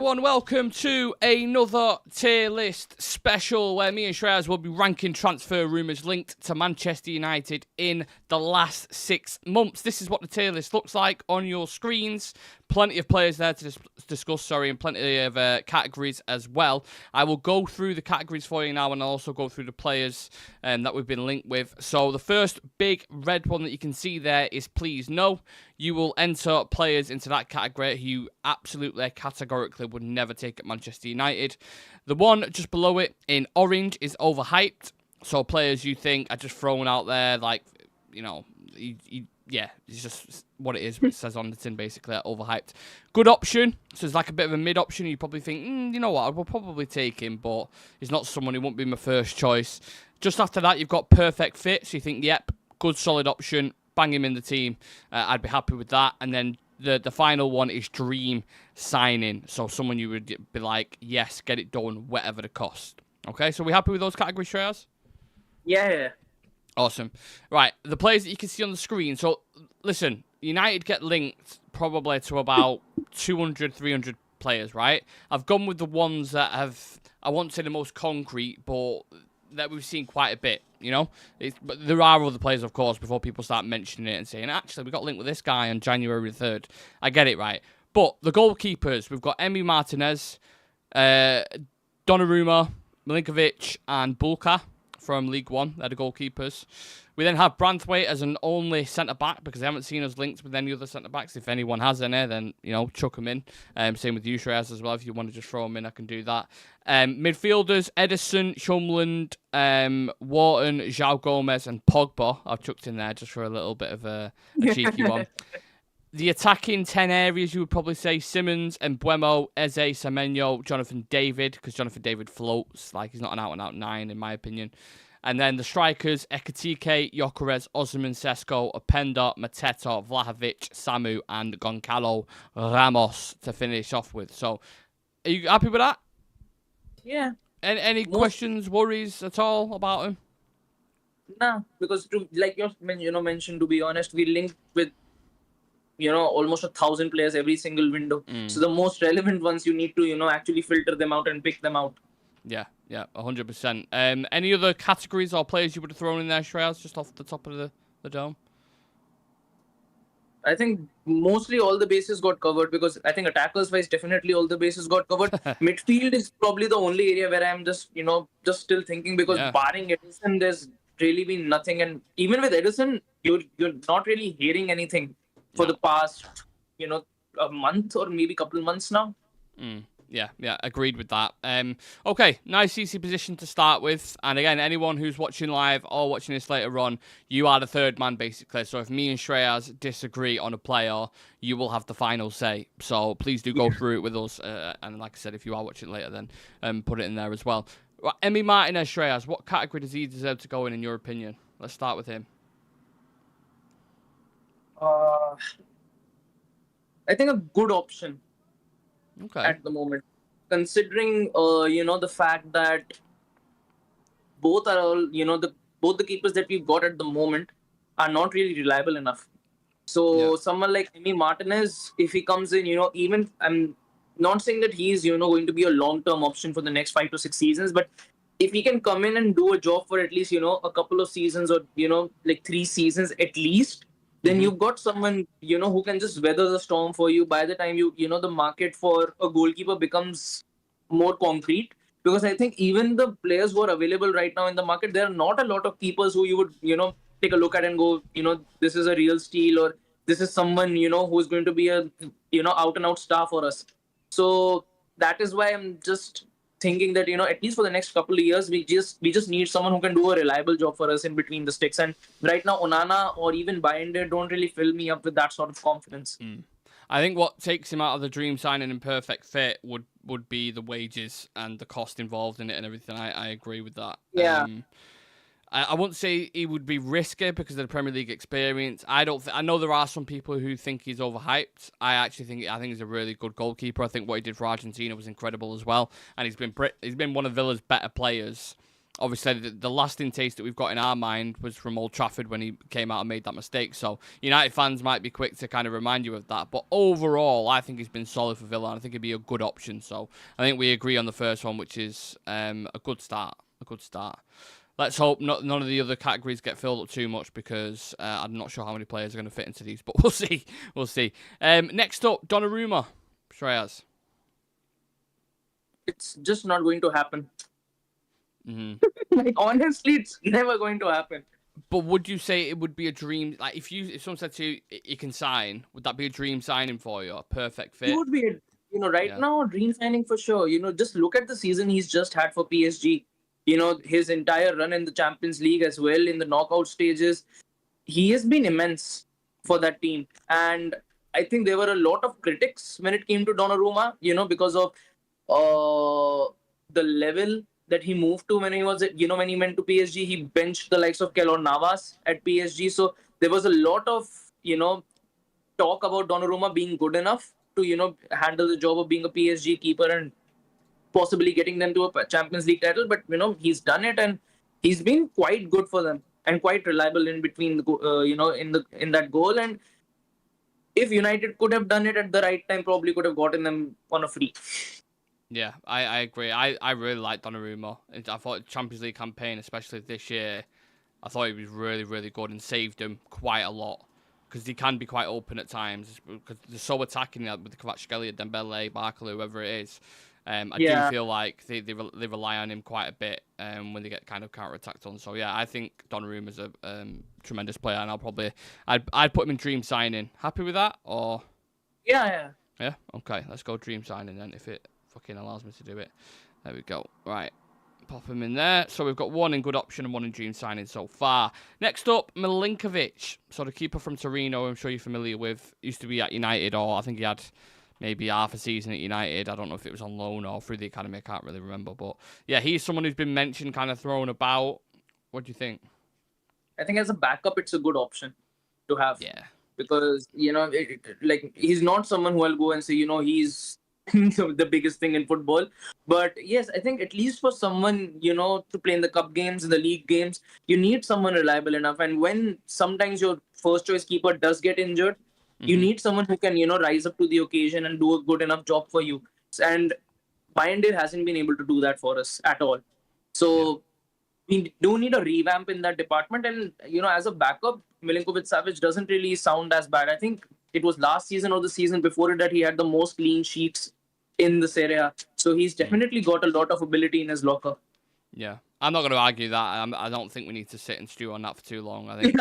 Everyone, welcome to another tier list special where me and Shreyas will be ranking transfer rumours linked to Manchester United in the last 6 months. This is what the tier list looks like on your screens. Plenty of players there to discuss, and plenty of categories as well. I will go through the categories for you now, and I'll also go through the players that we've been linked with. So the first big red one that you can see there is Please No. You will enter players into that category who you absolutely, categorically would never take at Manchester United. The one just below it in orange is Overhyped. So players you think are just thrown out there, like, you know, yeah, it's just what it is. What it says on the tin, basically, Overhyped. Good option. So it's like a bit of a mid option. You probably think, you know what, I will probably take him, but he's not someone who won't be my first choice. Just after that, you've got Perfect Fit. So you think, yep, good, solid option. Bang him in the team. I'd be happy with that. And then the final one is Dream Signing. So someone you would be like, yes, get it done, whatever the cost. Okay, so we happy with those categories, Shreyas? Yeah. Awesome. Right, the players that you can see on the screen. So, listen, United get linked probably to about 200, 300 players, right? I've gone with the ones that have, I won't say the most concrete, but that we've seen quite a bit, you know? But there are other players, of course, before people start mentioning it and saying, actually, we got linked with this guy on January 3rd. I get it, right? But the goalkeepers, we've got Emi Martinez, Donnarumma, Milinkovic, and Bulka from League One. They're the goalkeepers. We then have Branthwaite as an only centre-back because they haven't seen us linked with any other centre-backs. If anyone has any, then, you know, chuck them in. Same with you, Shreyas, as well. If you want to just throw them in, I can do that. Midfielders, Edison, Shumland, Wharton, João Gomez, and Pogba. I've chucked in there just for a little bit of a cheeky one. The attacking 10 areas, you would probably say Simmons, Mbuemo, Eze, Semenyo, Jonathan David, because Jonathan David floats. Like, he's not an out-and-out 9, in my opinion. And then the strikers, Ekitike, Gyökeres, Osimhen, Sesko, Openda, Mateta, Vlahovic, Samu, and Goncalo Ramos to finish off with. So, are you happy with that? Yeah. Any questions, worries at all about him? No, because like you mentioned, to be honest, we linked with almost 1,000 players every single window. So the most relevant ones you need to actually filter them out and pick them out. Yeah, 100%. Any other categories or players you would have thrown in there, Shreyas, just off the top of the dome? I think mostly all the bases got covered because I think attackers-wise, definitely all the bases got covered. Midfield is probably the only area where I'm just still thinking because barring Edison, there's really been nothing. And even with Edison, you're not really hearing anything for the past, a month or maybe a couple of months now. Yeah, agreed with that. Okay, nice easy position to start with. And again, anyone who's watching live or watching this later on, you are the third man, basically. So if me and Shreyas disagree on a player, you will have the final say. So please do go through it with us. And like I said, if you are watching later, then put it in there as well. Right, Emi Martinez, Shreyas, what category does he deserve to go in your opinion? Let's start with him. I think a good option. Okay. At the moment, considering the fact that both are all both the keepers that we've got at the moment are not really reliable enough. So someone like Emi Martinez, if he comes in, even I'm not saying that he's going to be a long-term option for the next 5 to 6 seasons, but if he can come in and do a job for at least a couple of seasons or like 3 seasons at least, then you've got someone, who can just weather the storm for you. By the time the market for a goalkeeper becomes more concrete. Because I think even the players who are available right now in the market, there are not a lot of keepers who you would, take a look at and go, this is a real steal or this is someone, who's going to be a, out and out star for us. So that is why I'm just thinking that at least for the next couple of years we just need someone who can do a reliable job for us in between the sticks. And right now Onana or even Binder don't really fill me up with that sort of confidence. I think what takes him out of the dream signing and perfect fit would be the wages and the cost involved in it and everything. I agree with that. Yeah. I won't say he would be risky because of the Premier League experience. I know there are some people who think he's overhyped. I think he's a really good goalkeeper. I think what he did for Argentina was incredible as well, and he's been one of Villa's better players obviously, the lasting taste that we've got in our mind was from Old Trafford when he came out and made that mistake. So United fans might be quick to kind of remind you of that. But overall, I think he's been solid for Villa, and I think he'd be a good option. So I think we agree on the first one, which is a good start. A good start. Let's hope none of the other categories get filled up too much, because I'm not sure how many players are going to fit into these, but we'll see. We'll see. Next up, Donnarumma. Shreyas. It's just not going to happen. Mm-hmm. Like, honestly, it's never going to happen. But would you say it would be a dream? Like, if someone said to you, you can sign, would that be a dream signing for you? A perfect fit? It would be, right now, dream signing for sure. Just look at the season he's just had for PSG. His entire run in the Champions League as well, in the knockout stages. He has been immense for that team. And I think there were a lot of critics when it came to Donnarumma, because of the level that he moved to when he was, when he went to PSG. He benched the likes of Keylor Navas at PSG. So there was a lot of, talk about Donnarumma being good enough to, handle the job of being a PSG keeper and possibly getting them to a Champions League title. But, he's done it, and he's been quite good for them and quite reliable in between, in that goal. And if United could have done it at the right time, probably could have gotten them on a free. Yeah, I agree. I really like Donnarumma. I thought the Champions League campaign, especially this year, I thought he was really, really good and saved them quite a lot, because he can be quite open at times, because they're so attacking with the Kvaratskhelia, Dembele, Barkley, whoever it is. I do feel like they rely on him quite a bit when they get kind of counter-attacked on. So, yeah, I think Donnarumma's a tremendous player, and I'd put him in dream signing. Happy with that? Or Yeah. Yeah? Okay, let's go dream signing then, if it fucking allows me to do it. There we go. Right. Pop him in there. So we've got one in good option and one in dream signing so far. Next up, Milinkovic. So the keeper from Torino, I'm sure you're familiar with. Used to be at United, or I think he had maybe half a season at United. I don't know if it was on loan or through the academy. I can't really remember. But yeah, he's someone who's been mentioned, kind of thrown about. What do you think? I think as a backup, it's a good option to have. Yeah. Because, like, he's not someone who will go and say, he's the biggest thing in football. But yes, I think at least for someone, to play in the cup games, in the league games, you need someone reliable enough. And when sometimes your first choice keeper does get injured, you need someone who can, rise up to the occasion and do a good enough job for you. And Bayern hasn't been able to do that for us at all. So we do need a revamp in that department. And, as a backup, Milinkovic-Savic doesn't really sound as bad. I think it was last season or the season before it that he had the most clean sheets in the Serie A. So he's definitely got a lot of ability in his locker. Yeah, I'm not going to argue that. I don't think we need to sit and stew on that for too long. I think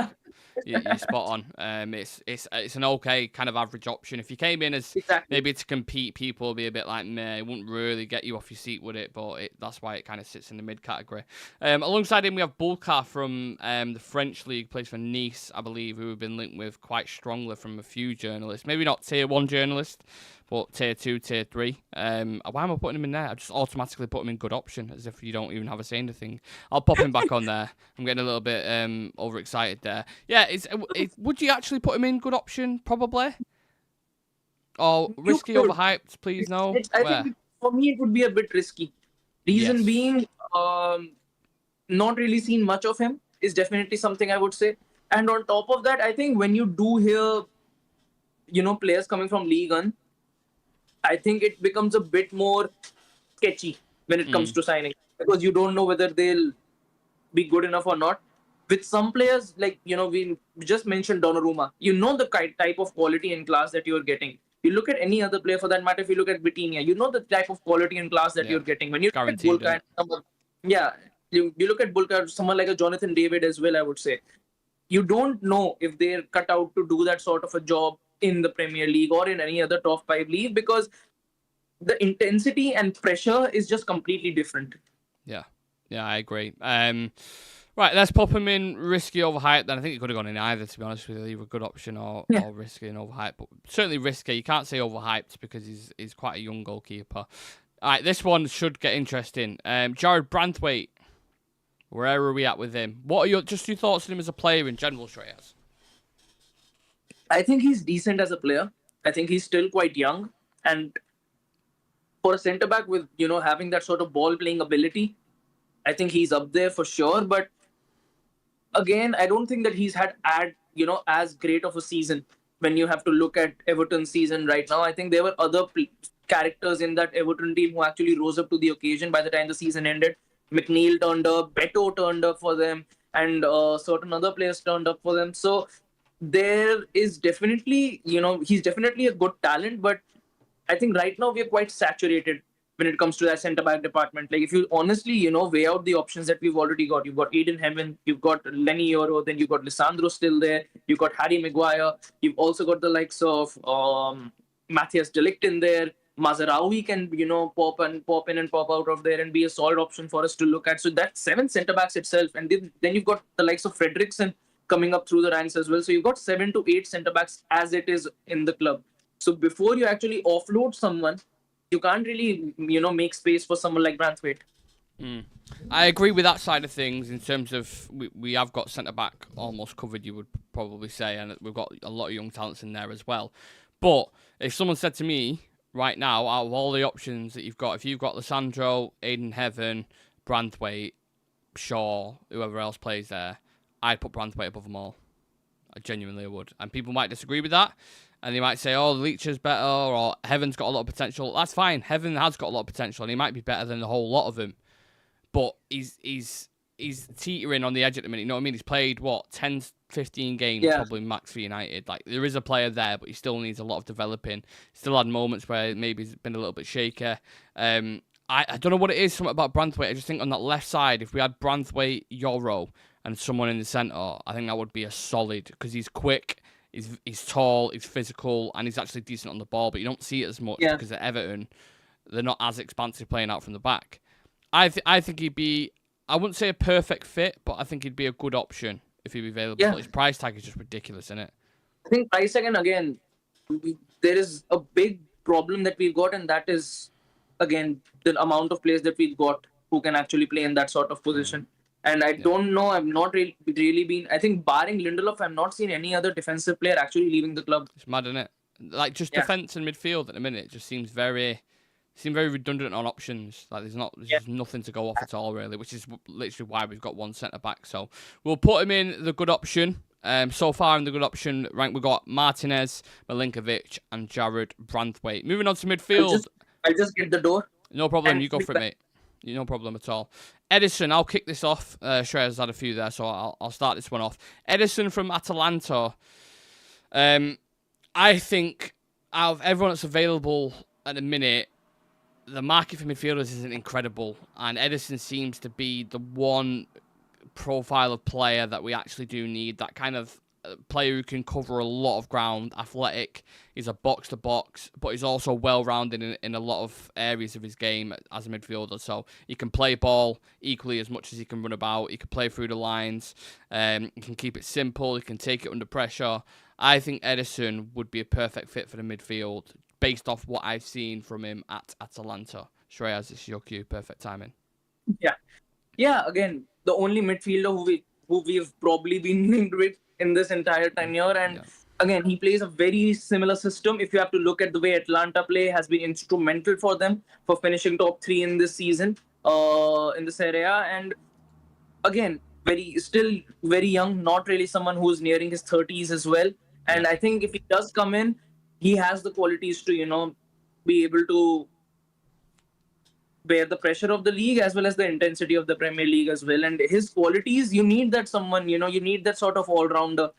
you're spot on. It's an okay kind of average option. If you came in as maybe to compete, people will be a bit like, meh, it wouldn't really get you off your seat, would it? But that's why it kind of sits in the mid category. Alongside him, we have Bulka from the French league, plays for Nice, I believe, who have been linked with quite strongly from a few journalists. Maybe not tier 1 journalists, but tier 2, tier 3. Why am I putting him in there? I just automatically put him in good option, as if you don't even have a say anything. I'll pop him back on there. I'm getting a little bit overexcited there. Yeah, would you actually put him in good option? Probably. Or risky, overhyped? Please no. I think for me it would be a bit risky. Reason being, not really seen much of him is definitely something I would say. And on top of that, I think when you do hear, players coming from League One, I think it becomes a bit more sketchy when it comes to signing, because you don't know whether they'll be good enough or not. With some players, like, we just mentioned Donnarumma, the type of quality and class that you're getting. You look at any other player for that matter, if you look at Vitinha, the type of quality and class that you're getting. When you look at Bulka, you look at Bulka, someone like a Jonathan David as well, I would say. You don't know if they're cut out to do that sort of a job in the Premier League or in any other top 5 league, because the intensity and pressure is just completely different. Yeah, I agree. Right, let's pop him in risky, overhyped. Then I think he could have gone in either, to be honest with you. Either a good option or risky and overhyped, but certainly risky. You can't say overhyped because he's quite a young goalkeeper. All right, this one should get interesting. Jared Branthwaite, where are we at with him? What are your thoughts on him as a player in general, Shreyas? I think he's decent as a player. I think he's still quite young, and for a centre back with having that sort of ball playing ability, I think he's up there for sure. But again, I don't think that he's had as great of a season. When you have to look at Everton's season right now, I think there were other characters in that Everton team who actually rose up to the occasion by the time the season ended. McNeil turned up, Beto turned up for them, and certain other players turned up for them. So there is definitely, he's definitely a good talent, but I think right now we are quite saturated when it comes to that centre back department. Like if you honestly, weigh out the options that we've already got. You've got Aiden Heaven, you've got Lenny Yoro, then you've got Lissandro still there, you've got Harry Maguire, you've also got the likes of Matthias de Ligt in there. Mazaraoui can, pop in and pop out of there and be a solid option for us to look at. So that's 7 centre backs itself. And then you've got the likes of Fredrickson coming up through the ranks as well. So you've got 7 to 8 centre backs as it is in the club. So before you actually offload someone, you can't really, make space for someone like Branthwaite. I agree with that side of things in terms of we have got centre-back almost covered, you would probably say, and we've got a lot of young talents in there as well. But if someone said to me right now, out of all the options that you've got, if you've got Lissandro, Aiden Heaven, Branthwaite, Shaw, whoever else plays there, I'd put Branthwaite above them all. I genuinely would. And people might disagree with that. And they might say, oh, Leach is better, or Heaven's got a lot of potential. That's fine. Heaven has got a lot of potential, and he might be better than the whole lot of them. But he's teetering on the edge at the minute. You know what I mean? He's played, 10, 15 games, probably max for United. Like, there is a player there, but he still needs a lot of developing. Still had moments where maybe he's been a little bit shaky. I don't know what it is, something about Branthwaite. I just think on that left side, if we had Branthwaite, Yoro, and someone in the centre, I think that would be a solid, because he's quick. He's tall, he's physical, and he's actually decent on the ball, but you don't see it as much because at Everton, they're not as expansive playing out from the back. I think he'd be, I wouldn't say a perfect fit, but I think he'd be a good option if he'd be available. Yeah. His price tag is just ridiculous, isn't it? I think price tag, and again, there is a big problem that we've got, and that is, again, the amount of players that we've got who can actually play in that sort of position. And I don't know, I've not really been, I think barring Lindelof, I've not seen any other defensive player actually leaving the club. It's mad, isn't it? Like, just defence and midfield at the minute just seems very redundant on options. Like, there's just nothing to go off at all, really, which is literally why we've got one centre-back. So we'll put him in the good option. So far in the good option rank, we've got Martinez, Milinkovic, and Jared Branthwaite. Moving on to midfield. I'll just get the door. No problem, you go for it, mate. No problem at all. Edison, I'll kick this off. Shreyas had a few there, so I'll start this one off. Edison from Atalanta. I think out of everyone that's available at the minute, the market for midfielders isn't incredible, and Edison seems to be the one profile of player that we actually do need. That kind of player who can cover a lot of ground, athletic. He's a box-to-box, but he's also well-rounded in a lot of areas of his game as a midfielder. So he can play ball equally as much as he can run about. He can play through the lines. He can keep it simple. He can take it under pressure. I think Edison would be a perfect fit for the midfield based off what I've seen from him at Atalanta. Shreyas, it's your cue. Perfect timing. Yeah. Again, the only midfielder who we've probably been linked with in this entire tenure, and again, he plays a very similar system. If you have to look at the way Atlanta play, has been instrumental for them for finishing top 3 in this season, in this area. And again, still very young, not really someone who's nearing his 30s as well. And I think if he does come in, he has the qualities to, be able to bear the pressure of the league as well as the intensity of the Premier League as well. And his qualities, you need that someone, you need that sort of all-rounder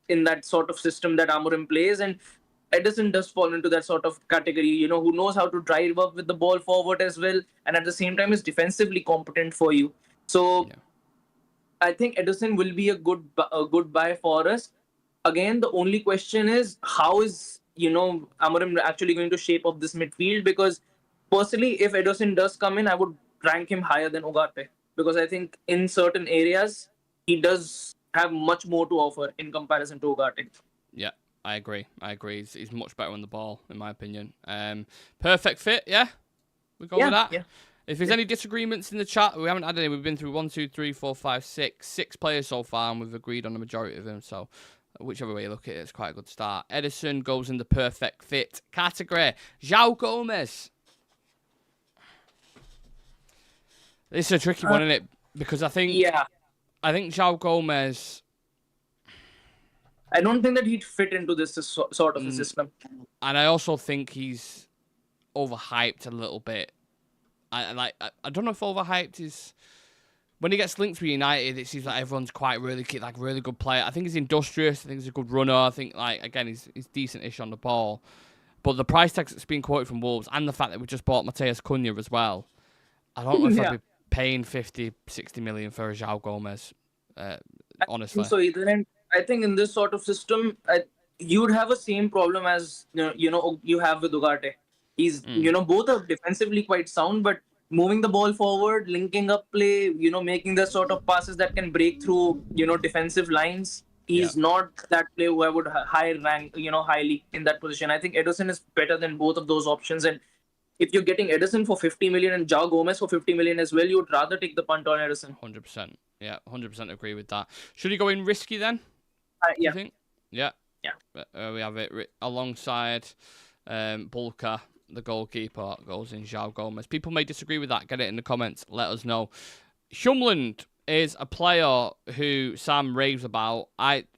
in that sort of system that Amorim plays. And Edison does fall into that sort of category, who knows how to drive up with the ball forward as well, and at the same time is defensively competent for you. So I think Edison will be a good buy for us. Again, the only question is, how is, Amorim actually going to shape up this midfield? Because personally, if Edison does come in, I would rank him higher than Ugarte, because I think in certain areas, he does have much more to offer in comparison to Ugarte. Yeah, I agree. He's much better on the ball, in my opinion. Perfect fit, yeah? We go with that? Yeah. If there's any disagreements in the chat, we haven't had any. We've been through 1, 2, 3, 4, 5, 6. 6 players so far, and we've agreed on the majority of them. So whichever way you look at it, it's quite a good start. Edison goes in the perfect fit category. João Gomes. It's a tricky one, isn't it? Because I think João Gomez. I don't think that he'd fit into this sort of a system. And I also think he's overhyped a little bit. I don't know if overhyped is... When he gets linked with United, it seems like everyone's really good player. I think he's industrious. I think he's a good runner. I think, again, he's decent-ish on the ball. But the price tag that's been quoted from Wolves and the fact that we just bought Matheus Cunha as well, I don't know if I'd be paying 50, 60 million for a João Gomez, honestly. So either, and I think in this sort of system, you'd have the same problem as you have with Ugarte. He's both are defensively quite sound, but moving the ball forward, linking up play, making the sort of passes that can break through, defensive lines. He's not that player who I would rank, highly in that position. I think Ederson is better than both of those options. And if you're getting Ederson for 50 million and João Gomez for 50 million as well, you'd rather take the punt on Ederson. 100%. Yeah, 100% agree with that. Should he go in risky then? Yeah. You think? Yeah. We have it alongside Bulka. The goalkeeper goes in João Gomez. People may disagree with that. Get it in the comments. Let us know. Humland is a player who Sam raves about.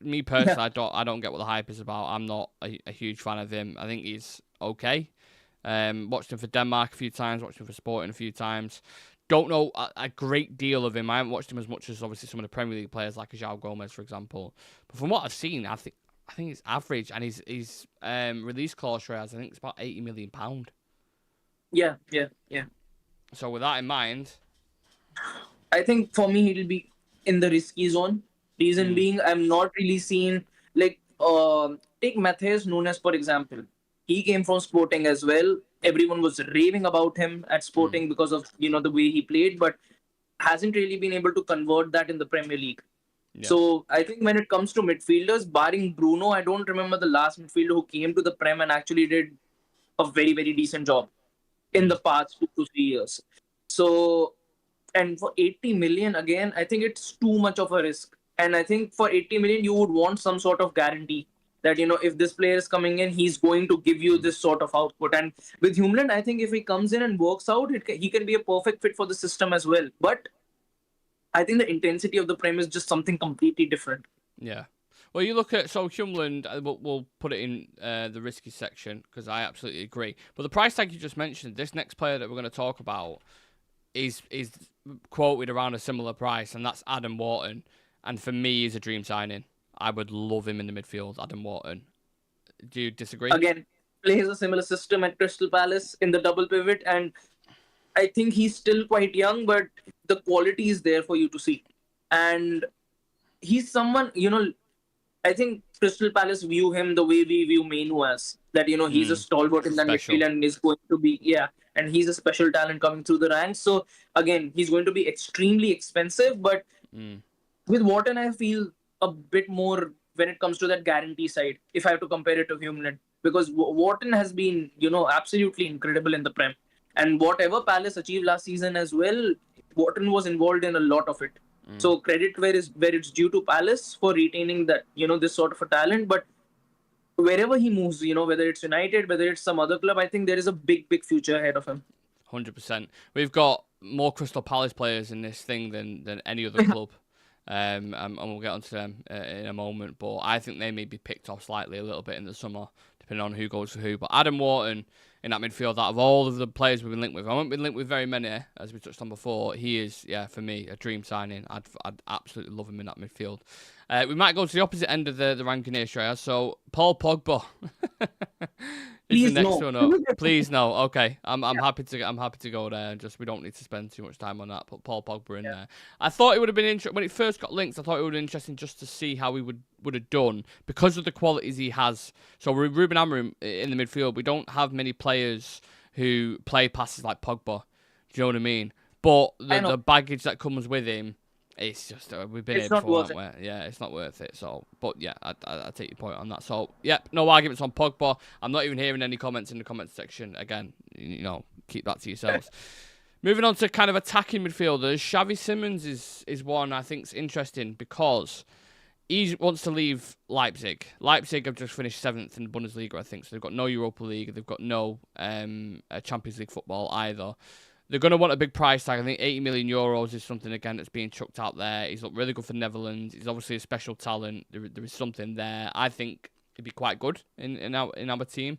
Me personally, I don't get what the hype is about. I'm not a huge fan of him. I think he's okay. Watched him for Denmark a few times. Watched him for Sporting a few times. Don't know a great deal of him. I haven't watched him as much as obviously some of the Premier League players like João Gomez, for example. But from what I've seen, I think it's average, and his release clause, Shreyas, I think it's about £80 million. Yeah. So with that in mind, I think for me it'll be in the risky zone. Reason being, I'm not really seeing take Matheus Nunes for example. He came from Sporting as well. Everyone was raving about him at Sporting because of the way he played, but hasn't really been able to convert that in the Premier League. Yeah. So I think when it comes to midfielders, barring Bruno, I don't remember the last midfielder who came to the Prem and actually did a very, very decent job in the past 2 to 3 years. So, and for 80 million, again, I think it's too much of a risk. And I think for 80 million, you would want some sort of guarantee that, if this player is coming in, he's going to give you this sort of output. And with Humland, I think if he comes in and works out, he can be a perfect fit for the system as well. But I think the intensity of the Prem is just something completely different. Yeah. Well, you look at, Humland, we'll put it in the risky section because I absolutely agree. But the price tag you just mentioned, this next player that we're going to talk about is quoted around a similar price, and that's Adam Wharton. And for me, he's a dream signing. I would love him in the midfield, Adam Wharton. Do you disagree? Again, plays a similar system at Crystal Palace in the double pivot, and I think he's still quite young, but the quality is there for you to see. And he's someone, I think Crystal Palace view him the way we view Mainu as. That, he's a stalwart in that midfield and is going to be, and he's a special talent coming through the ranks. So, again, he's going to be extremely expensive, but with Wharton, I feel a bit more when it comes to that guarantee side, if I have to compare it to Humland. Because Wharton has been, absolutely incredible in the Prem. And whatever Palace achieved last season as well, Wharton was involved in a lot of it. So credit where it's due to Palace for retaining that, this sort of a talent. But wherever he moves, whether it's United, whether it's some other club, I think there is a big, big future ahead of him. 100%. We've got more Crystal Palace players in this thing than any other club. And we'll get onto them in a moment. But I think they may be picked off slightly a little bit in the summer, depending on who goes for who. But Adam Wharton in that midfield, out of all of the players we've been linked with, I haven't been linked with very many, as we touched on before. He is, for me, a dream signing. I'd absolutely love him in that midfield. We might go to the opposite end of the ranking here, Shreyas. So Paul Pogba. Please the next no. one up. Please no. Okay, I'm happy to go there. Just we don't need to spend too much time on that. Put Paul Pogba in there. I thought it would have been interesting when it first got linked. I thought it would have been interesting just to see how he would have done because of the qualities he has. So Ruben Amorim in the midfield, we don't have many players who play passes like Pogba. Do you know what I mean? But the baggage that comes with him. It's just we've been here before, haven't we? Yeah, it's not worth it. So, but yeah, I take your point on that. So, yep, no arguments on Pogba. I'm not even hearing any comments in the comments section. Again, keep that to yourselves. Moving on to kind of attacking midfielders, Xavi Simons is one I think is interesting because he wants to leave Leipzig. Leipzig have just finished 7th in the Bundesliga, I think. So they've got no Europa League. They've got no Champions League football either. They're going to want a big price tag. I think 80 million euros is something, again, that's being chucked out there. He's looked really good for Netherlands. He's obviously a special talent. There is something there. I think he'd be quite good in our team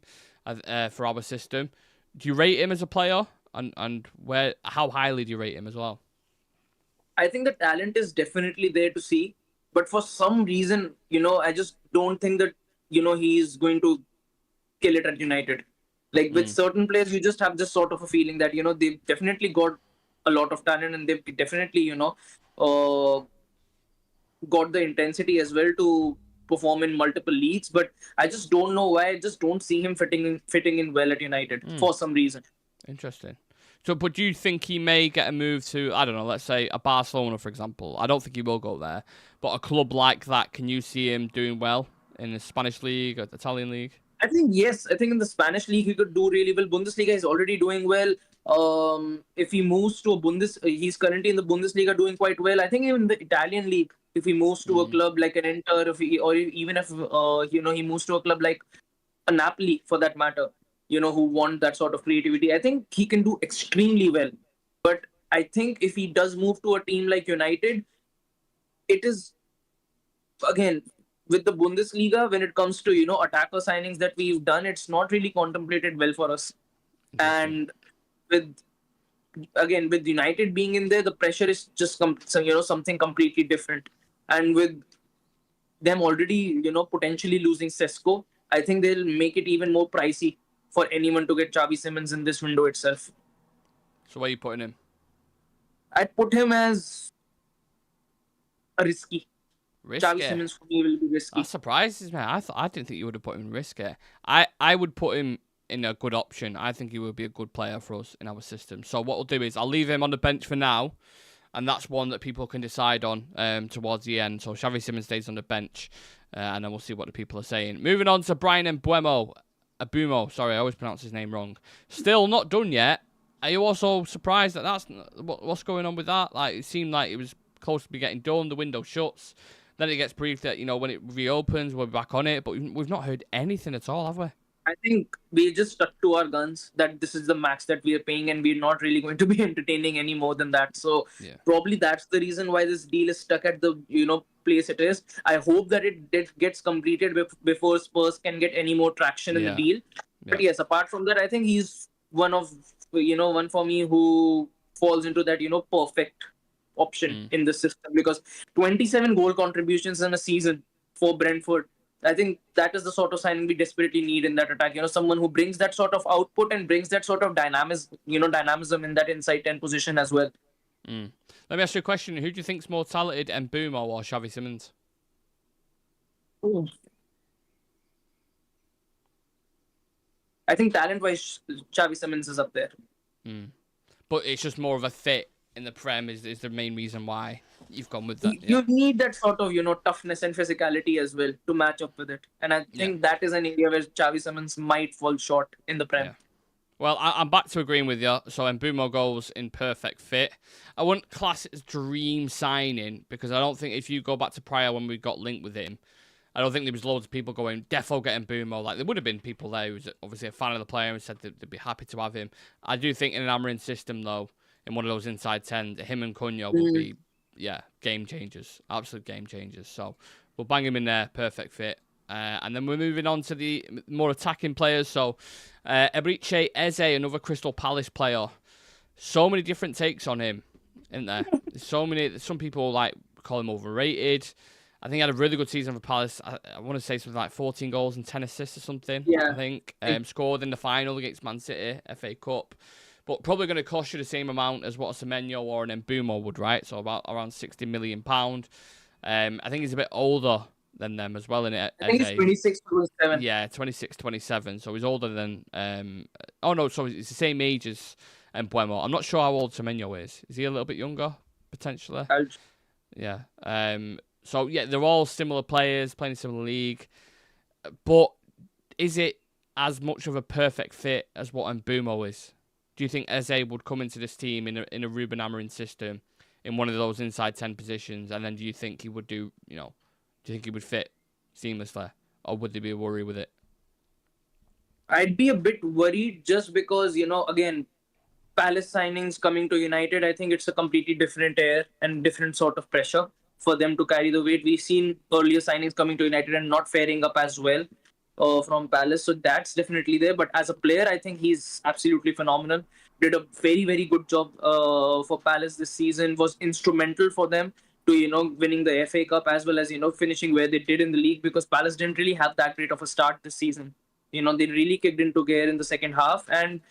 for our system. Do you rate him as a player? And how highly do you rate him as well? I think the talent is definitely there to see. But for some reason, I just don't think that, he's going to kill it at United. Like with certain players, you just have this sort of a feeling that, they've definitely got a lot of talent and they've definitely, got the intensity as well to perform in multiple leagues. But I just don't know why. I just don't see him fitting in well at United for some reason. Interesting. So, but do you think he may get a move to, I don't know, let's say a Barcelona, for example? I don't think he will go there. But a club like that, can you see him doing well in the Spanish league or the Italian league? I think yes. I think in the Spanish league he could do really well. Bundesliga is already doing well. If he moves to he's currently in the Bundesliga doing quite well. I think even in the Italian league, if he moves to a club like an Inter, even if he moves to a club like a Napoli for that matter, who want that sort of creativity, I think he can do extremely well. But I think if he does move to a team like United, it is again. With the Bundesliga, when it comes to attacker signings that we've done, it's not really contemplated well for us. And with United being in there, the pressure is just something completely different. And with them already potentially losing Sesko, I think they'll make it even more pricey for anyone to get Xavi Simons in this window itself. So where are you putting him? I'd put him as a risky. Risky. Xavi Simons for me will be risky. That surprises me. I didn't think you would have put him in risky. I would put him in a good option. I think he would be a good player for us in our system. So what we'll do is I'll leave him on the bench for now, and that's one that people can decide on towards the end. So Xavi Simons stays on the bench, and then we'll see what the people are saying. Moving on to Brian Abumo. Sorry, I always pronounce his name wrong. Still not done yet. Are you also surprised that that's what's going on with that? Like, it seemed like it was close to be getting done. The window shuts. Then it gets briefed that, when it reopens, we'll be back on it. But we've not heard anything at all, have we? I think we just stuck to our guns that this is the max that we are paying and we're not really going to be entertaining any more than that. So probably that's the reason why this deal is stuck at the, place it is. I hope that it gets completed before Spurs can get any more traction in the deal. But yes, apart from that, I think he's one for me who falls into that, perfect option in the system, because 27 goal contributions in a season for Brentford, I think that is the sort of signing we desperately need in that attack. Someone who brings that sort of output and brings that sort of dynamism in that inside 10 position as well. Let me ask you a question. Who do you think's more talented, Mbeumo or Xavi Simons? Ooh. I think talent-wise, Xavi Simons is up there. But it's just more of a fit in the Prem is the main reason why you've gone with that. You need that sort of, toughness and physicality as well to match up with it. And I think that is an area where Xavi Simons might fall short in the Prem. Yeah. Well, I'm back to agreeing with you. So Mbeumo goes in perfect fit. I wouldn't class it as dream signing, because I don't think if you go back to prior when we got linked with him, I don't think there was loads of people going, defo get Mbeumo. Like, there would have been people there who was obviously a fan of the player and said they'd be happy to have him. I do think in an Amarin system, though, in one of those inside 10, him and Cunha will be, game changers. Absolute game changers. So we'll bang him in there. Perfect fit. And then we're moving on to the more attacking players. So Eberechi Eze, another Crystal Palace player. So many different takes on him, isn't there? Some people call him overrated. I think he had a really good season for Palace. I want to say something like 14 goals and 10 assists or something. Yeah. I think. Scored in the final against Man City, FA Cup. But probably going to cost you the same amount as what a Semenyo or an Mbeumo would, right? So around £60 million. I think he's a bit older than them as well in it. I think he's 26, 27. Yeah, 26, 27. So he's older than... so he's the same age as Mbeumo. I'm not sure how old Semenyo is. Is he a little bit younger, potentially? Yeah. So, they're all similar players, playing a similar league. But is it as much of a perfect fit as what Mbeumo is? Do you think Eze would come into this team in a Ruben Amorim system in one of those inside 10 positions, and then do you think he would do you think he would fit seamlessly, or would there be a worry with it? I'd be a bit worried just because, again, Palace signings coming to United, I think it's a completely different air and different sort of pressure for them to carry the weight. We've seen earlier signings coming to United and not faring up as well from Palace, so that's definitely there. But as a player, I think he's absolutely phenomenal. Did a very, very good job for Palace this season. Was instrumental for them to winning the FA Cup as well as finishing where they did in the league, because Palace didn't really have that great of a start this season. They really kicked into gear in the second half, and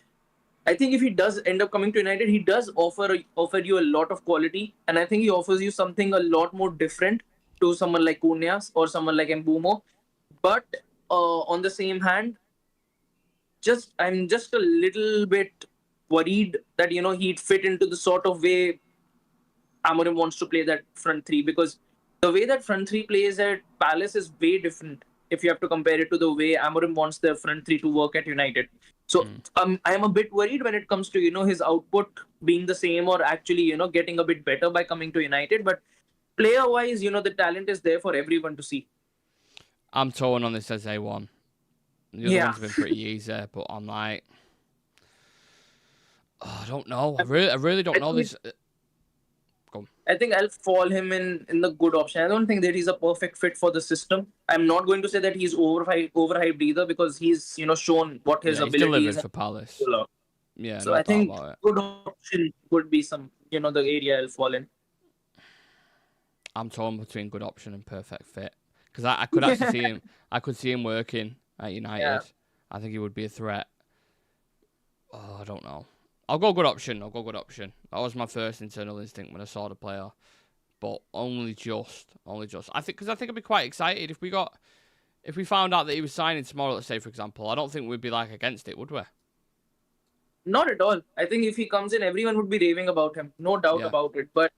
I think if he does end up coming to United, he does offer you a lot of quality, and I think he offers you something a lot more different to someone like Kunyas or someone like Mbumo. But on the same hand, I'm just a little bit worried that he'd fit into the sort of way Amorim wants to play that front three, because the way that front three plays at Palace is way different if you have to compare it to the way Amorim wants the front three to work at United. So I am a bit worried when it comes to his output being the same or actually getting a bit better by coming to United. But player wise, the talent is there for everyone to see. I'm torn on this as A1. The other ones have been pretty easy, but I'm like, I don't know. I really don't know this. I think I'll fall him in the good option. I don't think that he's a perfect fit for the system. I'm not going to say that he's overhyped either, because he's shown what his ability is for Palace. Yeah, so I think good option would be the area I'll fall in. I'm torn between good option and perfect fit, because I could actually see him. I could see him working at United. Yeah. I think he would be a threat. Oh, I don't know. I'll go good option. That was my first internal instinct when I saw the player, but only just. I think I'd be quite excited if we found out that he was signing tomorrow. Let's say, for example, I don't think we'd be against it, would we? Not at all. I think if he comes in, everyone would be raving about him, no doubt about it. But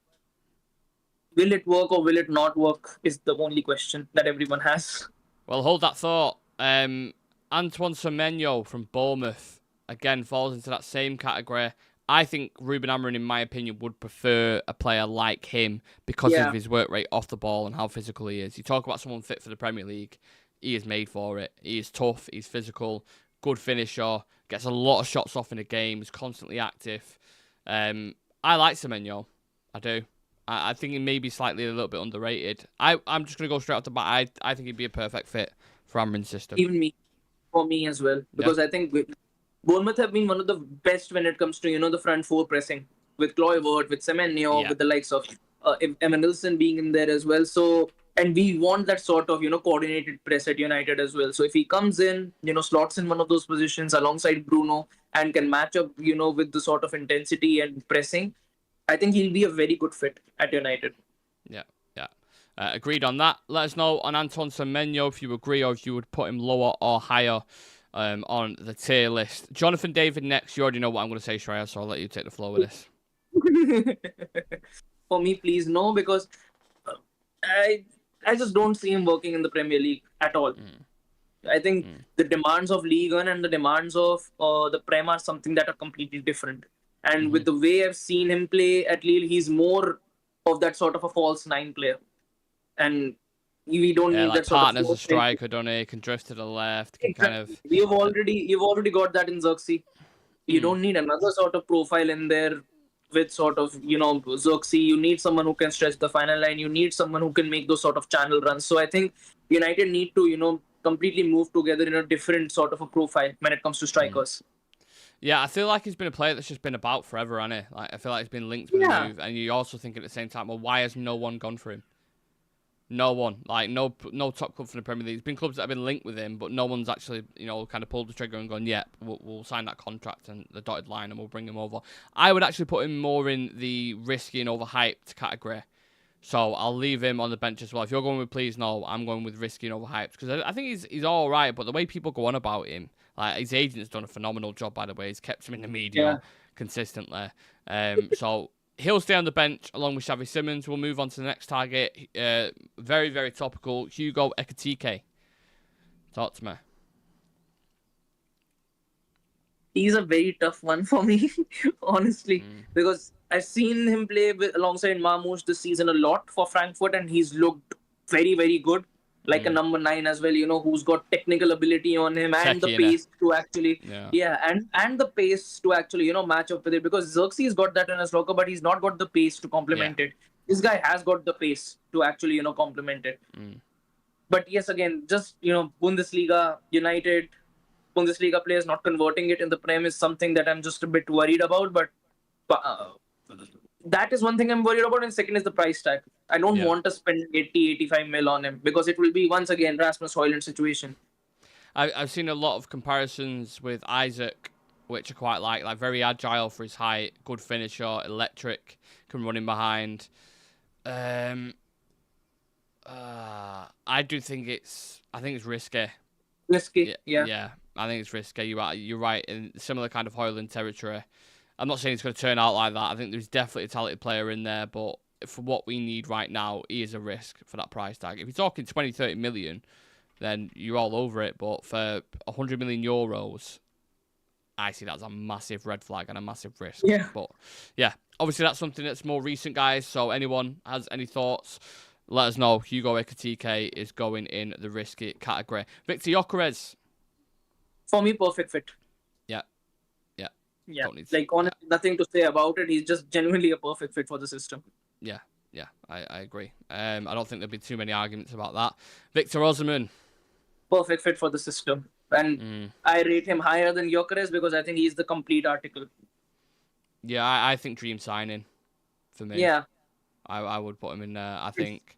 will it work or will it not work is the only question that everyone has. Well, hold that thought. Antoine Semenyo from Bournemouth. Again, falls into that same category. I think Ruben Amorim, in my opinion, would prefer a player like him because of his work rate off the ball and how physical he is. You talk about someone fit for the Premier League, he is made for it. He is tough, he's physical, good finisher, gets a lot of shots off in the game, is constantly active. I like Semenyo. I do. I think he may be slightly a little bit underrated. I'm just going to go straight off the bat. I think he'd be a perfect fit for Amorim's system. Even for me as well. Because I think Bournemouth have been one of the best when it comes to, the front four pressing. With Kluivert, with Semenyo, with the likes of Evan Nilsson being in there as well. So, and we want that sort of, coordinated press at United as well. So if he comes in, slots in one of those positions alongside Bruno and can match up, with the sort of intensity and pressing, I think he'll be a very good fit at United. Yeah. Agreed on that. Let us know on Antoine Semenyo if you agree or if you would put him lower or higher on the tier list. Jonathan David next. You already know what I'm going to say, Shreyas, so I'll let you take the floor with this. For me, please no, because I just don't see him working in the Premier League at all. I think the demands of League One and the demands of the Prem are something that are completely different. And with the way I've seen him play at Lille, he's more of that sort of a false nine player. And we don't need that sort partner as a striker, don't he? Can drift to the left. Can kind of. You've already got that in Xerxes. You don't need another sort of profile in there with sort of, Xerxes. You need someone who can stretch the final line. You need someone who can make those sort of channel runs. So I think United need to, completely move together in a different sort of a profile when it comes to strikers. Yeah, I feel like he's been a player that's just been about forever, hasn't he? I feel like he's been linked with a move, and you also think at the same time, well, why has no one gone for him? No one. No top club from the Premier League. There's been clubs that have been linked with him, but no one's actually, kind of pulled the trigger and gone, we'll sign that contract and the dotted line and we'll bring him over. I would actually put him more in the risky and overhyped category. So I'll leave him on the bench as well. If you're going with please no, I'm going with risky and overhyped. Because I think he's all right, but the way people go on about him, his agent's done a phenomenal job, by the way. He's kept him in the media consistently. So he'll stay on the bench along with Xavi Simons. We'll move on to the next target. Very, very topical. Hugo Ekitike. Talk to me. He's a very tough one for me, honestly, because I've seen him play alongside Marmoush this season a lot for Frankfurt, and he's looked very, very good. like a number 9 as well, who's got technical ability on him and the Techie, innit? pace to actually, and the pace to actually, match up with it. Because Xerxes got that in his locker, but he's not got the pace to complement it. This guy has got the pace to actually, complement it. But yes, again, just, Bundesliga, United, Bundesliga players not converting it in the Prem is something that I'm just a bit worried about. But that is one thing I'm worried about. And second is the price tag. I don't want to spend 80-85 mil on him because it will be, once again, Rasmus Højlund situation. I've seen a lot of comparisons with Isaac, which I quite like very agile for his height, good finisher, electric, can run in behind. I do think it's risky. Risky, yeah. Yeah, I think it's risky. You're right, in similar kind of Højlund territory. I'm not saying it's going to turn out like that. I think there's definitely a talented player in there, but for what we need right now, he is a risk for that price tag. If you're talking 20, 30 million, then you're all over it. But for 100 million euros, I see that as a massive red flag and a massive risk. Yeah. But yeah, obviously that's something that's more recent, guys. So anyone has any thoughts, let us know. Hugo Ekitike is going in the risky category. Victor Gyökeres. For me, perfect fit. Yeah. Like, honestly, nothing to say about it. He's just genuinely a perfect fit for the system. Yeah, I agree. I don't think there'll be too many arguments about that. Victor Osimhen. Perfect fit for the system. And I rate him higher than Gyökeres because I think he's the complete article. Yeah, I think dream signing for me. Yeah. I would put him in there, I think.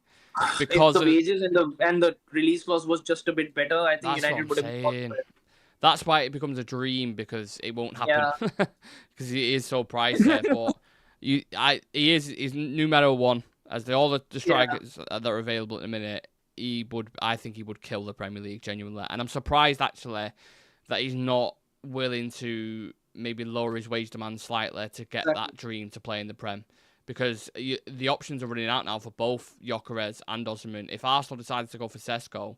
Because if the wages and the release clause was just a bit better, I think United would have been. That's why it becomes a dream, because it won't happen. Because he is so pricey. But he's numero one, as all the strikers that are available at the minute. I think he would kill the Premier League genuinely. And I'm surprised actually that he's not willing to maybe lower his wage demand slightly to get that dream to play in the Prem. Because the options are running out now for both Gyökeres and Osimhen. If Arsenal decided to go for Sesko,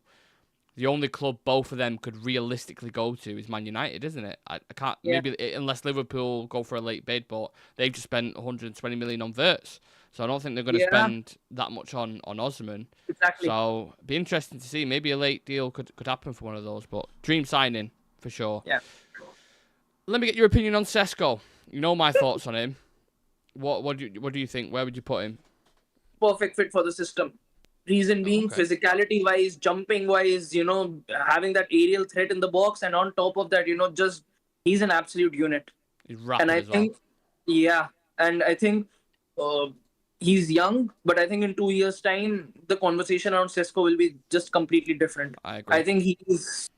the only club both of them could realistically go to is Man United, isn't it? I can't, maybe unless Liverpool go for a late bid, but they've just spent 120 million on Wirtz. So I don't think they're going to spend that much on Osimhen. Exactly. So it'd be interesting to see. Maybe a late deal could happen for one of those, but dream signing for sure. Yeah. Let me get your opinion on Sesko. You know my thoughts on him. What do you think? Where would you put him? Perfect fit for the system. Reason being, physicality wise, jumping wise, having that aerial threat in the box, and on top of that, just he's an absolute unit. He's rapid and I as think, and I think he's young, but I think in 2 years' time, the conversation around Sesko will be just completely different. I agree. I think he's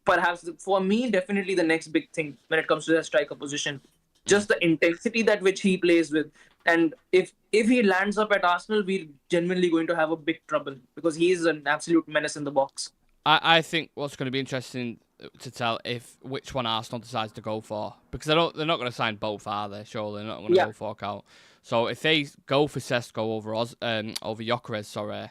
perhaps, for me, definitely the next big thing when it comes to the striker position. Just the intensity that which he plays with. And if he lands up at Arsenal, we're genuinely going to have a big trouble because he is an absolute menace in the box. I think what's going to be interesting to tell which one Arsenal decides to go for, because they're not going to sign both, are they? Surely they're not going to go fork out. So if they go for Sesko over Gyökeres,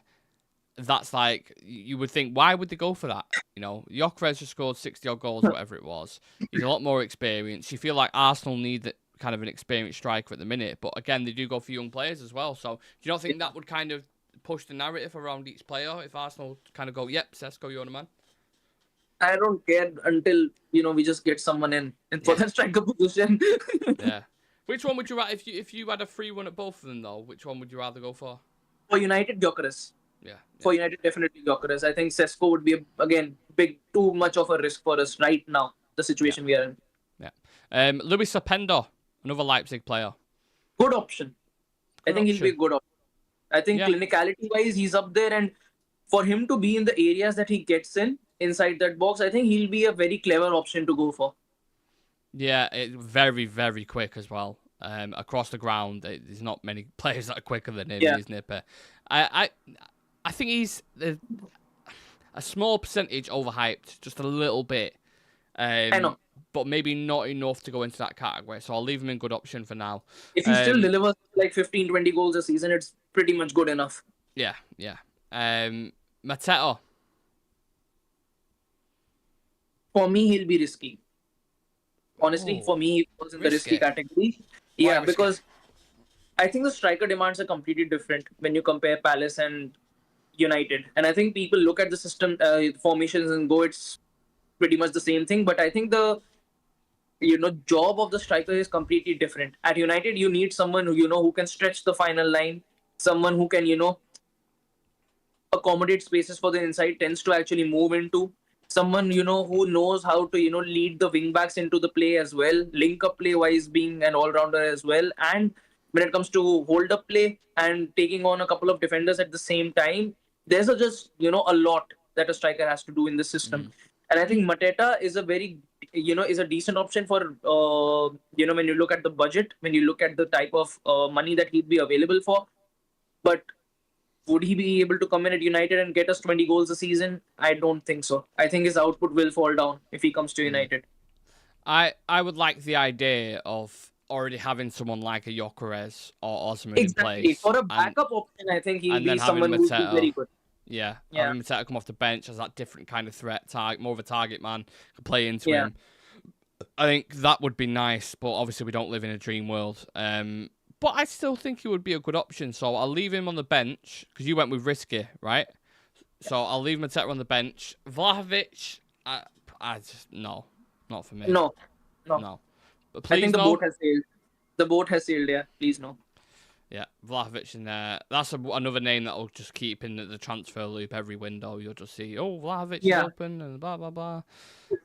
that's like, you would think, why would they go for that? Gyökeres just scored 60-odd goals, whatever it was. He's a lot more experienced. You feel like Arsenal need kind of an experienced striker at the minute, but again, they do go for young players as well. So do you not think that would kind of push the narrative around each player if Arsenal kind of go, yep, Sesko, you're the man? I don't care until, we just get someone in for the striker position. Yeah. Which one would you rather, if you had a free one at both of them though, which one would you rather go for? For United, Gyökeres. Yeah. For United, definitely Gyökeres. I think Sesko would be, again, too much of a risk for us right now, the situation we are in. Yeah. Luis Openda, another Leipzig player. Good option. I think he'll be a good option. I think clinicality-wise, he's up there. And for him to be in the areas that he gets inside that box, I think he'll be a very clever option to go for. Yeah, it's very, very quick as well. Across the ground, there's not many players that are quicker than him. He's nipper. I think he's a small percentage overhyped, just a little bit. I know. But maybe not enough to go into that category. So I'll leave him in good option for now. If he still delivers like 15, 20 goals a season, it's pretty much good enough. Yeah. Mateta. For me, he'll be risky. Honestly, for me, he falls in the risky category. Yeah, because I think the striker demands are completely different when you compare Palace and United. And I think people look at the system formations and go, it's pretty much the same thing. But I think the job of the striker is completely different. At United, you need someone who can stretch the final line, someone who can accommodate spaces for the inside, tends to actually move into someone who knows how to lead the wing backs into the play as well, link up play wise, being an all-rounder as well. And when it comes to hold up play and taking on a couple of defenders at the same time, there's just a lot that a striker has to do in the system. And I think Mateta is a very is a decent option for when you look at the budget, when you look at the type of money that he'd be available for. But would he be able to come in at United and get us 20 goals a season? I don't think so. I think his output will fall down if he comes to United. I would like the idea of already having someone like a Gyökeres or Osman Exactly. in place. For a backup option, I think he'll and be then having someone who's Mateta. very good. Yeah, having Mateta come off the bench as that different kind of threat, more of a target man, could play into him. I think that would be nice, but obviously we don't live in a dream world. But I still think he would be a good option, so I'll leave him on the bench, because you went with risky, right? So I'll leave Mateta on the bench. Vlahovic, I just, no, not for me. No. But please, I think the no. boat has sailed. The boat has sailed, yeah. Please, no. Yeah, Vlahovic in there. That's another name that will just keep in the transfer loop every window. You'll just see, oh, Vlahovic is open and blah, blah, blah.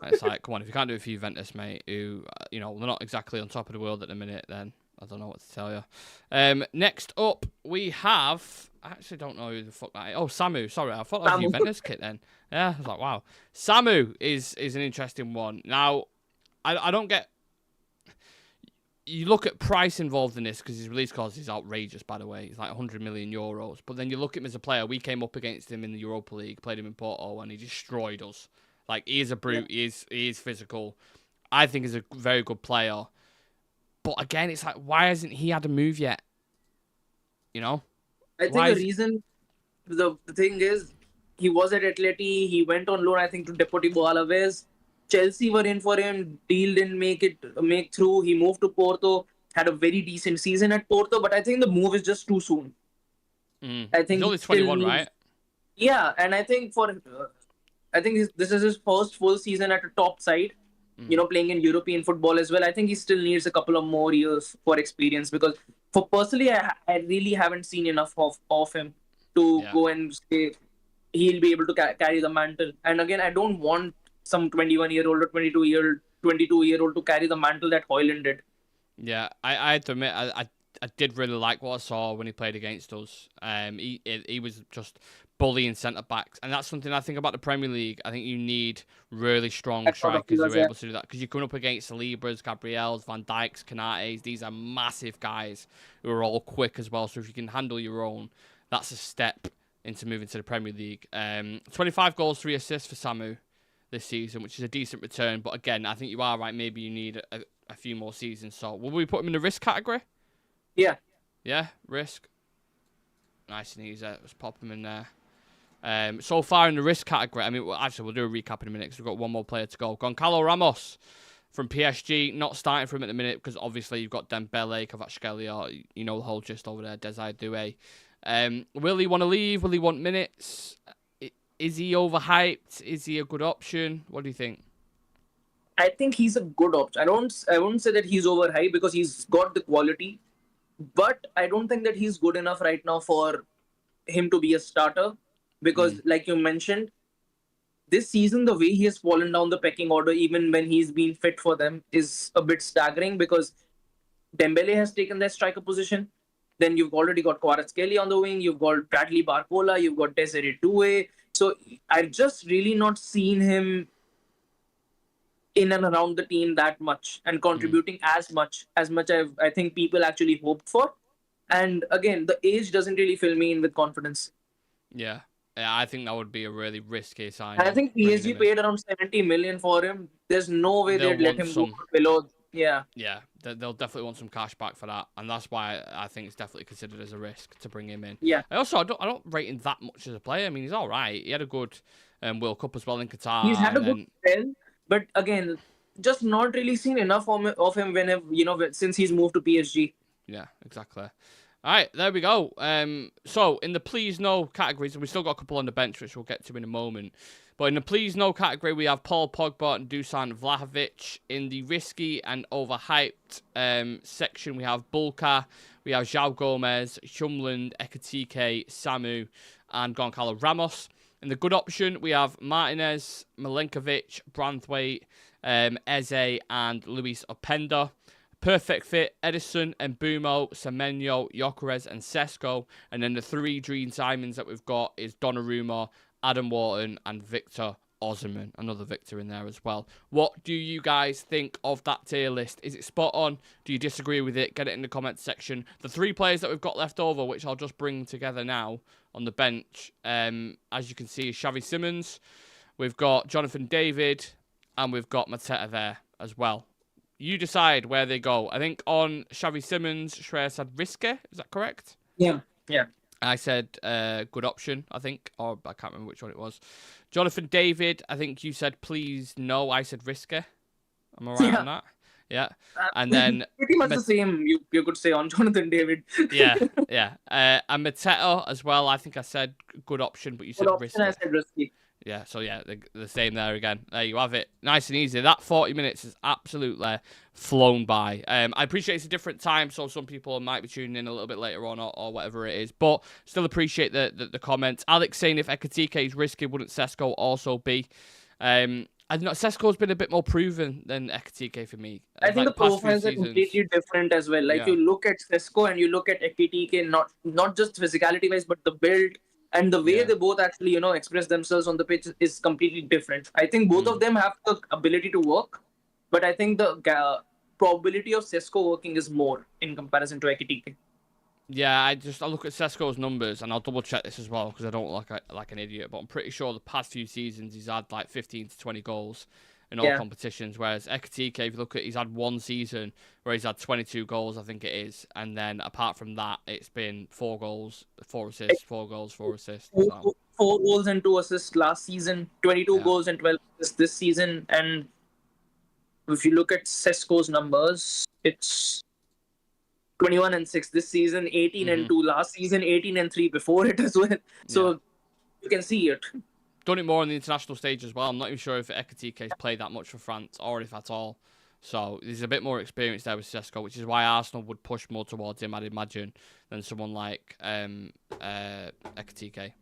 And it's like, come on, if you can't do it for Juventus, mate, who, they're not exactly on top of the world at the minute, then I don't know what to tell you. Next up, we have... I actually don't know who the fuck that is. Oh, Samu. Sorry, I thought that was a Juventus kit then. Yeah, I was like, wow. Samu is an interesting one. Now, I don't get... You look at price involved in this, because his release clause is outrageous, by the way. It's like 100 million euros. But then you look at him as a player. We came up against him in the Europa League, played him in Porto, and he destroyed us. Like, he is a brute. Yeah. He is physical. I think he's a very good player. But again, it's like, why hasn't he had a move yet? I think the reason, the thing is, he was at Atleti, he went on loan, I think, to Deportivo Alaves. Chelsea were in for him, deal didn't make through. He moved to Porto, had a very decent season at Porto, but I think the move is just too soon. I think he's only 21, right? Yeah, and I think this is his first full season at a top side. Playing in European football as well. I think he still needs a couple of more years for experience, because personally, I really haven't seen enough of him to go and say he'll be able to carry the mantle. And again, I don't want some 21-year-old or 22-year-old to carry the mantle that Højlund did. Yeah, I have to admit, I did really like what I saw when he played against us. He was just bullying centre-backs. And that's something I think about the Premier League. I think you need really strong strikers who are able to do that. Because you're coming up against Salibas, Gabriels, Van Dijks, Canates. These are massive guys who are all quick as well. So if you can handle your own, that's a step into moving to the Premier League. 25 goals, 3 assists for Samu this season, which is a decent return. But again, I think you are right. Maybe you need a few more seasons. So will we put him in the risk category? Yeah. Yeah, risk. Nice and easy. Let's pop him in there. So far in the risk category, I mean, we'll do a recap in a minute because we've got one more player to go. Goncalo Ramos from PSG, not starting for him at the minute because obviously you've got Dembele, Kvaratskhelia, you know the whole gist over there, Desire Doué. Will he want to leave? Will he want minutes? Is he overhyped? Is he a good option? What do you think? I think he's a good option. I won't say that he's overhyped because he's got the quality, but I don't think that he's good enough right now for him to be a starter. Because, like you mentioned, this season, the way he has fallen down the pecking order, even when he's been fit for them, is a bit staggering because Dembele has taken that striker position. Then you've already got Kvaratskhelia on the wing. You've got Bradley Barcola. You've got Desire Doué. So I've just really not seen him in and around the team that much and contributing as much as I think people actually hoped for. And again, the age doesn't really fill me in with confidence. Yeah, I think that would be a really risky sign. I think PSG paid around 70 million for him. There's no way they'd let him go below. Yeah. Yeah, they'll definitely want some cash back for that, and that's why I think it's definitely considered as a risk to bring him in. Yeah. I don't rate him that much as a player. I mean, he's all right. He had a good World Cup as well in Qatar. He's had a good spell, but again, just not really seen enough of him whenever since he's moved to PSG. Yeah, exactly. All right, there we go. So in the please no categories, we still got a couple on the bench, which we'll get to in a moment. But in the please no category, we have Paul Pogba and Dusan Vlahovic. In the risky and overhyped section, we have Bulka, we have João Gomez, Shumland, Ekatike, Samu, and Goncalo Ramos. In the good option, we have Martinez, Milenkovic, Branthwaite, Eze, and Luis Openda. Perfect fit, Edison, Mbumo, Semenyo, Gyökeres, and Sesko. And then the three Dream Simons that we've got is Donnarumma, Adam Wharton, and Victor Osimhen. Another Victor in there as well. What do you guys think of that tier list? Is it spot on? Do you disagree with it? Get it in the comments section. The three players that we've got left over, which I'll just bring together now on the bench, as you can see, is Xavi Simons. We've got Jonathan David, and we've got Mateta there as well. You decide where they go. I think on Xavi Simons, Shreyas said Riske. Is that correct? Yeah. I said good option, I think. Or I can't remember which one it was. Jonathan David, I think you said please no. I said Riske. Am I right on that? Yeah. And then... pretty much the same, you could say, on Jonathan David. yeah. And Mateta as well. I think I said good option, but you said Riske. I said Risky. Yeah, so yeah, the same there again. There you have it. Nice and easy. That 40 minutes has absolutely flown by. I appreciate it's a different time, so some people might be tuning in a little bit later on or whatever it is. But still appreciate the comments. Alex saying if Ekatike is risky, wouldn't Sesko also be? I don't know, Sesko's been a bit more proven than Ekatike for me. I think the profiles are completely different as well. Like you look at Sesko and you look at Ekatike, not just physicality-wise, but the build. And the way they both actually, express themselves on the pitch is completely different. I think both of them have the ability to work, but I think the probability of Sesko working is more in comparison to Ekatike. Yeah, I look at Sesko's numbers, and I'll double check this as well because I don't look like an idiot. But I'm pretty sure the past few seasons he's had like 15 to 20 goals in all competitions. Whereas Ekatike, if you look at, he's had one season where he's had 22 goals, I think it is, and then apart from that, it's been 4 goals, 4 assists, 4 goals, 4 assists. So. 4 goals and 2 assists last season, 22 goals and 12 assists this season, and if you look at Sesko's numbers, it's 21 and 6 this season, 18 and 2 last season, 18 and 3 before it as well. So you can see it. Done it more on the international stage as well. I'm not even sure if Ekatike's played that much for France or if at all. So there's a bit more experience there with Sesko, which is why Arsenal would push more towards him, I'd imagine, than someone like Ekatike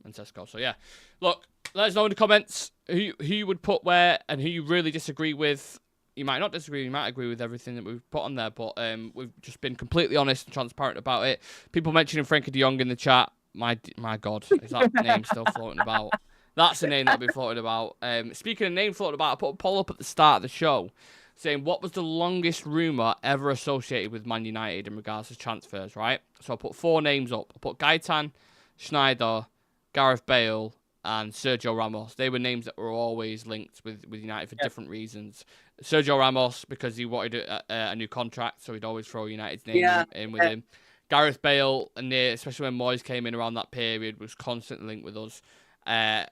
and Sesko. So yeah, look, let us know in the comments who you would put where and who you really disagree with. You might not disagree, you might agree with everything that we've put on there, but we've just been completely honest and transparent about it. People mentioning Frankie de Jong in the chat. My God, is that name still floating about? That's a name that'll be floated about. Speaking of name floated about, I put a poll up at the start of the show saying what was the longest rumour ever associated with Man United in regards to transfers, right? So I put 4 names up. I put Gaetan, Schneider, Gareth Bale, and Sergio Ramos. They were names that were always linked with United for different reasons. Sergio Ramos, because he wanted a new contract, so he'd always throw United's name in with him. Gareth Bale, and especially when Moyes came in around that period, was constantly linked with us.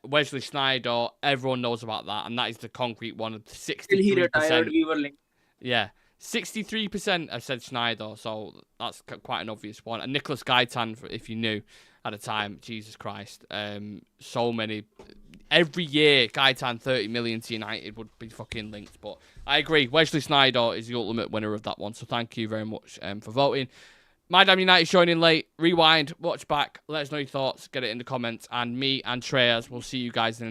Wesley Sneijder, everyone knows about that, and that is the concrete one of 63%. Till he retired, we were linked. Yeah, 63% have said Sneijder, so that's quite an obvious one. And Nicholas Gaetan, if you knew at the time, Jesus Christ, so many. Every year, Gaetan 30 million to United would be fucking linked. But I agree, Wesley Sneijder is the ultimate winner of that one, so thank you very much for voting. My Damn United showing in late. Rewind, watch back, let us know your thoughts, get it in the comments, and me and Shreyas will see you guys in the next